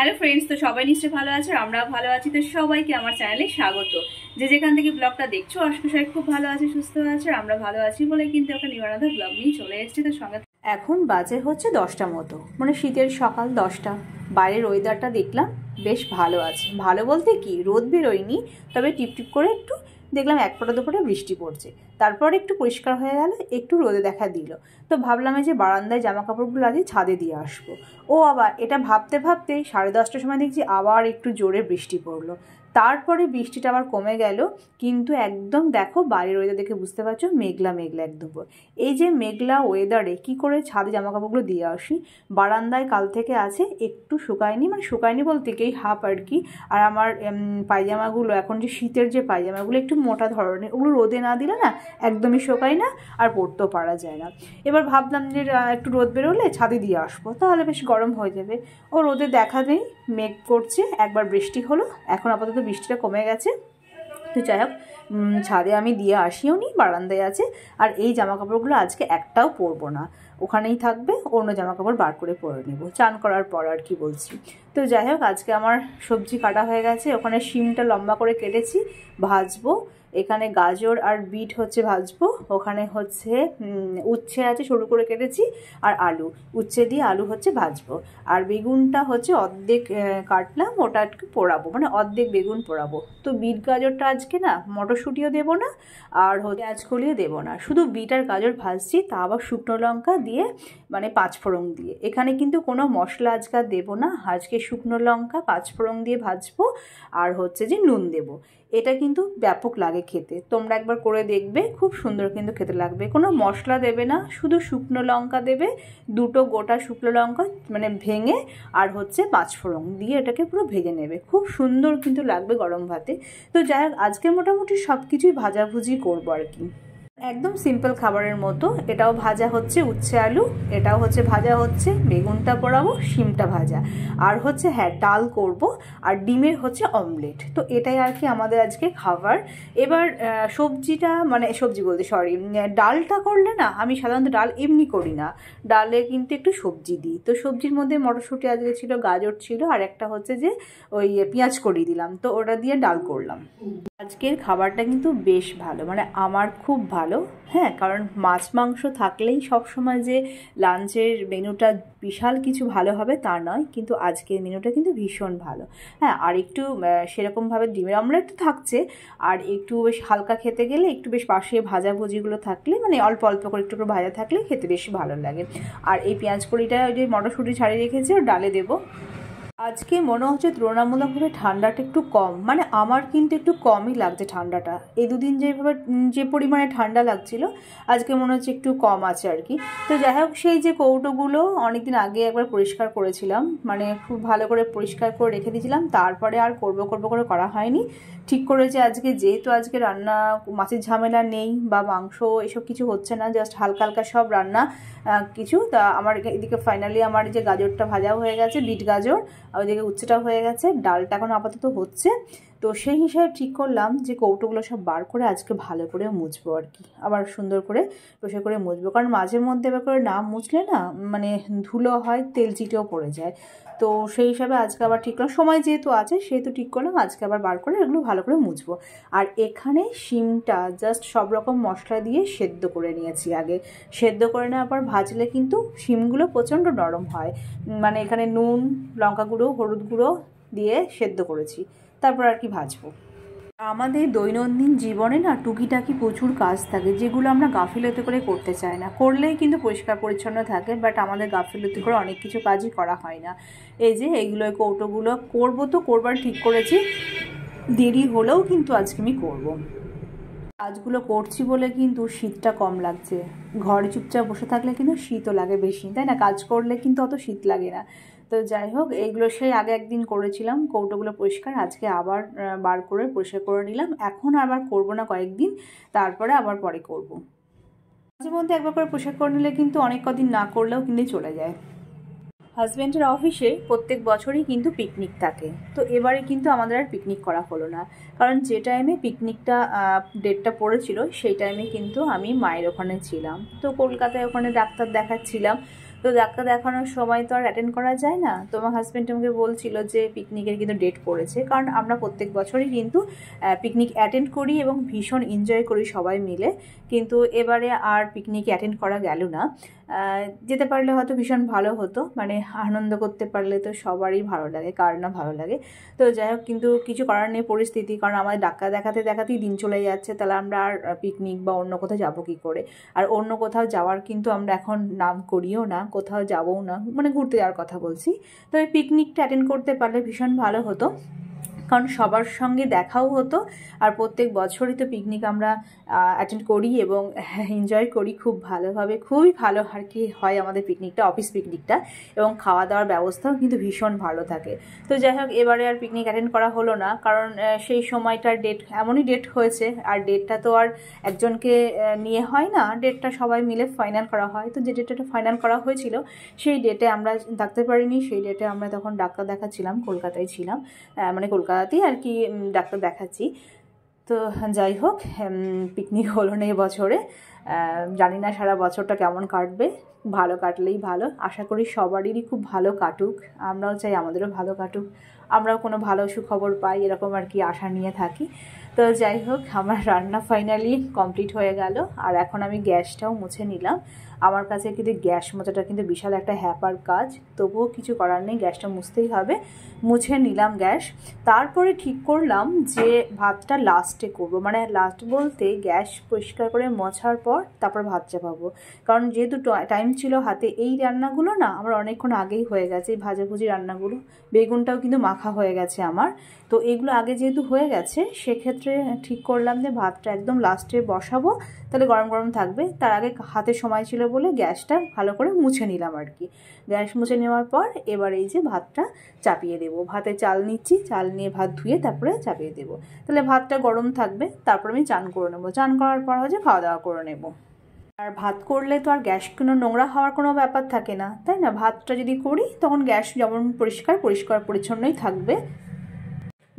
Hello friends, তো সবাই নিশ্চয়ই ভালো আছে, আমরা ভালো আছি। তো সবাইকে আমার চ্যানেলে স্বাগত। যে যেখান থেকে ব্লগটা দেখছো, আজকে সবাই খুব ভালো আছে, সুস্থ আছে, আমরা ভালো আছি বলে কিন্তু একটা নিবারণ ব্লগ নিয়ে চলে এসেছি। তো সঙ্গে এখন বাজে হচ্ছে 10টা মতো, মানে শীতের সকাল 10টা। বাইরের ওয়েদারটা দেখলাম বেশ ভালো আছে। ভালো বলতে কি, রোদ বেরোয়নি, তবে টিপটিপ করে একটু দেখলাম এক ফোঁটা দুফোঁটা বৃষ্টি পড়ছে। তারপর একটু পরিষ্কার হয়ে গেল, একটু রোদে দেখা দিল। তো ভাবলাম যে বারান্দায় জামা কাপড়গুলো আজকে ছাদে দিয়ে আসবো। ও আবার এটা ভাবতে ভাবতে 10:30টার সময় দেখছি আবার একটু জোরে বৃষ্টি পড়লো। তারপরে বৃষ্টিটা আবার কমে গেল, কিন্তু একদম দেখো বাইরের ওয়েদার দেখে বুঝতে পারছো মেঘলা মেঘলা একদম। এই যে মেঘলা ওয়েদারে কি করে ছাদে জামা কাপড়গুলো দিয়ে আসি। বারান্দায় কাল থেকে আছে, একটু শুকায়নি, মানে শুকায়নি বলতে কি হাফ আর কি। আর আমার পায়জামাগুলো এখন যে শীতের যে পায়জামাগুলো একটু মোটা ধরনের, ওগুলো রোদে না দিলে না একদমই শুকায় না, আর পরতেও পারা যায় না। এবার ভাবলাম যে একটু রোদ বেরোলে ছাদে দিয়ে আসবো, তাহলে বেশ গরম হয়ে যাবে। ও রোদে দেখা নেই, মেঘ করছে, একবার বৃষ্টি হলো, এখন আপাতত বৃষ্টিটা কমে গেছে। তো যাই হোক, ছাদে আমি দিয়ে আসিও নি, বারান্দায় আছে। আর এই জামা কাপড়গুলো আজকে একটাও পরবো না, ওখানেই থাকবে। অন্য জামা কাপড় বার করে পরে নেবো চান করার পর আর কি বলছি। তো যাই হোক, আজকে আমার সবজি কাটা হয়ে গেছে। ওখানে শিমটা লম্বা করে কেটেছি, ভাজবো। এখানে গাজর আর বিট হচ্ছে ভাজবো। ওখানে হচ্ছে উচ্ছে আছে, সরু করে কেটেছি। আর আলু, উচ্ছে দিয়ে আলু হচ্ছে ভাজবো। আর বেগুনটা হচ্ছে অর্ধেক কাটলাম, ওটা একটু পোড়াবো, মানে অর্ধেক বেগুন পোড়াবো। তো বিট গাজরটা আজকে না মটরশুঁটিও দেবো না, আর পেঁয়াজ কলিও দেবো না, শুধু বিট আর গাজর ভাজছি, তা আবার শুকনো লঙ্কা দিয়ে, মানে পাঁচফোড়ন দিয়ে। এখানে কিন্তু কোনো মশলা আজকে দেবো না, আজকে শুকনো লঙ্কা পাঁচফোড়ন দিয়ে ভাজবো। আর হচ্ছে যে নুন দেবো। এটা কিন্তু ব্যাপক লাগে খেতে, তোমরা একবার করে দেখবে, খুব সুন্দর কিন্তু খেতে লাগবে। কোনো মশলা দেবে না, শুধু শুকনো লঙ্কা দেবে, দুটো গোটা শুকনো লঙ্কা মানে ভেঙে, আর হচ্ছে পাঁচফোড়ন দিয়ে এটাকে পুরো ভেজে নেবে, খুব সুন্দর কিন্তু লাগবে গরম ভাতে। তো যাই হোক, আজকে মোটামুটি সব কিছুই ভাজাভুজি করবো আর কি, একদম সিম্পল খাবারের মতো। এটাও ভাজা হচ্ছে উচ্ছে আলু, এটাও হচ্ছে ভাজা হচ্ছে, বেগুনটা পোড়াবো, শিমটা ভাজা, আর হচ্ছে হ্যাঁ ডাল করব, আর ডিমের হচ্ছে অমলেট। তো এটাই আর কি আমাদের আজকে খাবার। এবার সবজিটা, মানে সবজি বলতে সরি, ডালটা করলে না, আমি সাধারণত ডাল এমনি করি না, ডালে কিন্তু একটু সবজি দিই। তো সবজির মধ্যে মটরশুঁটি আজকে ছিল, গাজর ছিল, আর একটা হচ্ছে যে ওই পেঁয়াজ কড়ি দিলাম, তো ওটা দিয়ে ডাল করলাম। আজকের খাবারটা কিন্তু বেশ ভালো, মানে আমার খুব ভালো। হ্যাঁ, কারণ মাছ মাংস থাকলেই সবসময় যে লাঞ্চের মেনুটা বিশাল কিছু ভালো হবে তা নয়, কিন্তু আজকের মেনুটা কিন্তু ভীষণ ভালো। হ্যাঁ, আর একটু সেরকমভাবে ডিমের অমলেট থাকছে, আর একটু বেশ হালকা খেতে গেলে একটু বেশ পাশে ভাজাভুজিগুলো থাকলে, মানে অল্প অল্প করে একটু ভাজা থাকলে খেতে বেশ ভালো লাগে। আর এই পেঁয়াজ কড়িটা ওই যে মটরশুঁটি ছাড়িয়ে রেখেছি, ও ডালে দেবো। আজকে মনে হচ্ছে তুলনামূলকভাবে ঠান্ডাটা একটু কম, মানে আমার কিন্তু একটু কমই লাগছে ঠান্ডাটা। এই দুদিন যেভাবে যে পরিমাণে ঠান্ডা লাগছিল, আজকে মনে হচ্ছে একটু কম আছে আর কি। তো যাই হোক, সেই যে কৌটোগুলো অনেকদিন আগে একবার পরিষ্কার করেছিলাম, মানে খুব ভালো করে পরিষ্কার করে রেখে দিয়েছিলাম, তারপরে আর করবো করে করা হয়নি। ঠিক করেছে আজকে, যেহেতু আজকে রান্না মাছের ঝামেলা নেই বা মাংস এসব কিছু হচ্ছে না, জাস্ট হালকা হালকা সব রান্না কিছু। তা আমার এদিকে ফাইনালি আমার যে গাজরটা ভাজা হয়ে গেছে, বিট গাজর, আর ওইদিকে উচ্ছেটা হয়ে গেছে, ডালটা এখন আপাতত হচ্ছে। তো সেই হিসাবে ঠিক করলাম যে কৌটোগুলো সব বার করে আজকে ভালো করে মুছবো আর কি, আবার সুন্দর করে পরিষ্কার করে মুছবো। কারণ মাঝের মধ্যে এবার করে না মুছলে না, মানে ধুলো হয়, তেল চিটেও পড়ে যায়। তো সেই হিসাবে আজকে আবার ঠিক করলাম, সময় যেহেতু আছে সেহেতু ঠিক করলাম আজকে আবার বার করে এগুলো ভালো করে মুছবো। আর এখানে শিমটা জাস্ট সব রকম মশলা দিয়ে সেদ্ধ করে নিয়েছি আগে। সেদ্ধ করে নেওয়ার পর ভাজলে কিন্তু শিমগুলো প্রচণ্ড নরম হয়। মানে এখানে নুন, লঙ্কা গুঁড়ো, হলুদ গুঁড়ো দিয়ে সেদ্ধ করেছি, তারপর আর কি ভাজবো। আমাদের দৈনন্দিন জীবনে না টুকিটাকি প্রচুর কাজ থাকে, যেগুলো আমরা গাফিলতি করে করতে চাই না, করলেই কিন্তু পরিষ্কার পরিচ্ছন্ন থাকে, বাট আমাদের গাফিলতি করে অনেক কিছু কাজই করা হয় না। এই যে এইগুলো কৌটোগুলো করবো, তো করবার ঠিক করেছি, দেরি হলেও কিন্তু আজকে আমি করবো। কাজগুলো করছি বলে কিন্তু শীতটা কম লাগছে। ঘরে চুপচাপ বসে থাকলে কিন্তু শীতও লাগে বেশি, তাই না? কাজ করলে কিন্তু অত শীত লাগে না। তো যাই হোক, এইগুলো সেই আগে একদিন করেছিলাম কৌটোগুলো পরিষ্কার, আজকে আবার বার করে পরিষ্কার করে নিলাম। এখন আবার করব না কয়েকদিন, তারপরে আবার পরে করব। মাঝে মধ্যে একবার করে পরিষ্কার করে নিলে কিন্তু অনেক কদিন না করলেও কিন্তু চলে যায়। হাজব্যান্ডের অফিসে প্রত্যেক বছরই কিন্তু পিকনিক থাকে, তো এবারে কিন্তু আমাদের আর পিকনিক করা হলো না, কারণ যে টাইমে পিকনিকটা ডেটটা পড়েছিল সেই টাইমে কিন্তু আমি মায়ের ওখানে ছিলাম। তো কলকাতায় ওখানে ডাক্তার দেখাচ্ছিলাম, তো ডাক্তার দেখানোর সময় তো আর অ্যাটেন্ড করা যায় না। তো আমার হাজব্যান্ড আমাকে বলছিল যে পিকনিকের কিন্তু ডেট পড়েছে, কারণ আমরা প্রত্যেক বছরই কিন্তু পিকনিক অ্যাটেন্ড করি এবং ভীষণ এনজয় করি সবাই মিলে। কিন্তু এবারে আর পিকনিক অ্যাটেন্ড করা গেল না। যেতে পারলে হয়তো ভীষণ ভালো হতো, মানে আনন্দ করতে পারলে তো সবারই ভালো লাগে, কার না ভালো লাগে। তো যাই হোক, কিন্তু কিছু করার নেই পরিস্থিতি, কারণ আমাদের ডাক্তার দেখাতে দেখাতেই দিন চলে যাচ্ছে। তাহলে আমরা আর পিকনিক বা অন্য কোথাও যাবো কী করে? আর অন্য কোথাও যাওয়ার কিন্তু আমরা এখন নাম করিও না, কোথাও যাবও না, মানে ঘুরতে যাওয়ার কথা বলছি। তো এই পিকনিকটা অ্যাটেন্ড করতে পারলে ভীষণ ভালো হতো, কারণ সবার সঙ্গে দেখাও হতো। আর প্রত্যেক বছরই তো পিকনিক আমরা অ্যাটেন্ড করি এবং এনজয় করি খুব ভালোভাবে, খুবই ভালো আর কি হয় আমাদের পিকনিকটা, অফিস পিকনিকটা। এবং খাওয়া দাওয়ার ব্যবস্থাও কিন্তু ভীষণ ভালো থাকে। তো যাই হোক, এবারে আর পিকনিক অ্যাটেন্ড করা হলো না, কারণ সেই সময়টার ডেট এমনই ডেট হয়েছে। আর ডেটটা তো আর একজনকে নিয়ে হয় না, ডেটটা সবাই মিলে ফাইনাল করা হয়। তো যে ডেটটা ফাইনাল করা হয়েছিল সেই ডেটে আমরা থাকতে পারিনি। সেই ডেটে আমরা তখন ডাক্তার দেখাচ্ছিলাম, কলকাতায় ছিলাম, মানে কলকাতাতেই আর কি ডাক্তার দেখাচ্ছি। তো যাই হোক, পিকনিক হলো না এবছরে। জানি না সারা বছরটা কেমন কাটবে, ভালো কাটলেই ভালো। আশা করি সবারই খুব ভালো কাটুক, আমরাও চাই আমাদেরও ভালো কাটুক, আমরাও কোনো ভালো সুখবর পাই, এরকম আর কি আশা নিয়ে থাকি। তো যাই হোক, আমার রান্না ফাইনালি কমপ্লিট হয়ে গেল। আর এখন আমি গ্যাসটাও মুছে নিলাম। আমার কাছে কিন্তু গ্যাস মোছাটা কিন্তু বিশাল একটা হ্যাপার কাজ, তবুও কিছু করার নেই, গ্যাসটা মুছতেই হবে। মুছে নিলাম গ্যাস। তারপরে ঠিক করলাম যে ভাতটা লাস্টে করব, মানে লাস্ট বলতে গ্যাস পরিষ্কার করে মোছার পর তারপর ভাত চাপাবো। কারণ যেহেতু টাইম ছিল হাতে, এই রান্নাগুলো না আমার অনেকক্ষণ আগেই হয়ে গেছে, এই ভাজাভুজি রান্নাগুলো। বেগুনটাও কিন্তু মাখা হয়ে গেছে আমার। তো এগুলো আগে যেহেতু হয়ে গেছে, সেক্ষেত্রে ঠিক করলাম যে ভাতটা একদম লাস্টে বসাবো, তাহলে গরম গরম থাকবে। তার আগে হাতে সময় ছিল বলে গ্যাসটা ভালো করে মুছে নিলাম আর কি। গ্যাস মুছে নেওয়ার পর এবার এই যে ভাতটা চাপিয়ে দেবো। ভাতে চাল নিচ্ছি, চাল নিয়ে ভাত ধুয়ে তারপরে চাপিয়ে দেবো, তাহলে ভাতটা গরম থাকবে। তারপর আমি চান করে নেবো, চান করার পর হচ্ছে খাওয়া দাওয়া করে নেবো। আর ভাত করলে তো আর গ্যাস কোনো নোংরা হওয়ার কোনো ব্যাপার থাকে না, তাই না? ভাতটা যদি করি তখন গ্যাস যেমন পরিষ্কার পরিচ্ছন্নই থাকবে।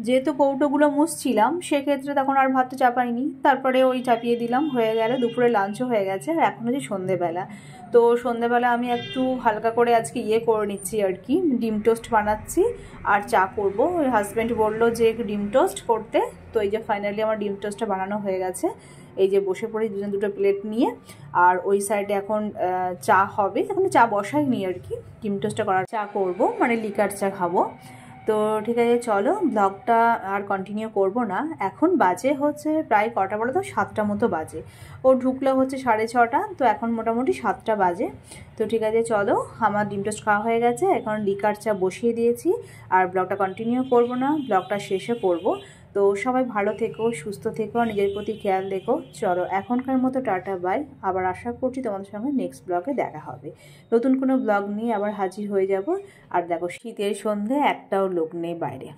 যেহেতু কৌটোগুলো মুছছিলাম, সেক্ষেত্রে তখন আর ভাতটা চাপাইনি, তারপরে ওই চাপিয়ে দিলাম, হয়ে গেল। দুপুরে লাঞ্চও হয়ে গেছে। আর এখন হচ্ছে সন্ধেবেলা। তো সন্ধেবেলা আমি একটু হালকা করে আজকে করে নিচ্ছি আর কি, ডিম টোস্ট বানাচ্ছি আর চা করব। ওই হাজব্যান্ড বললো যে ডিম টোস্ট করতে, তো এই যে ফাইনালি আমার ডিম টোস্টটা বানানো হয়ে গেছে। এই যে বসে পড়ি দুজন দুটো প্লেট নিয়ে। আর ওই সাইডে এখন চা হবে, এখন চা বসাইনি আর কি, ডিম টোস্টটা করার চা করব, মানে লিকার চা খাবো। তো ঠিক আছে, চলো ব্লগটা আর কন্টিনিউ করব না। এখন বাজে হচ্ছে প্রায় কটা বলো তো, 7টা মতো বাজে। ও ঢুকলো হচ্ছে 6:30, তো এখন মোটামুটি 7টা বাজে। তো ঠিক আছে, চলো, আমার ডিম টোস্ট খাওয়া হয়ে গেছে, এখন লিকার চা বসিয়ে দিয়েছি। আর ব্লগটা কন্টিনিউ করব না, ব্লগটা শেষে করব। তো সবাই ভালো থেকো, সুস্থ থেকো, নিজের প্রতি খেয়াল রেখো। চলো এখনকার মতো টাটা বাই। আবার আশা করছি তোমাদের সঙ্গে নেক্সট ব্লগে দেখা হবে, নতুন কোনো ব্লগ নিয়ে আবার হাজির হয়ে যাব। আর দেখো, শীতের সন্ধে, একটাও লোক নেই বাইরে।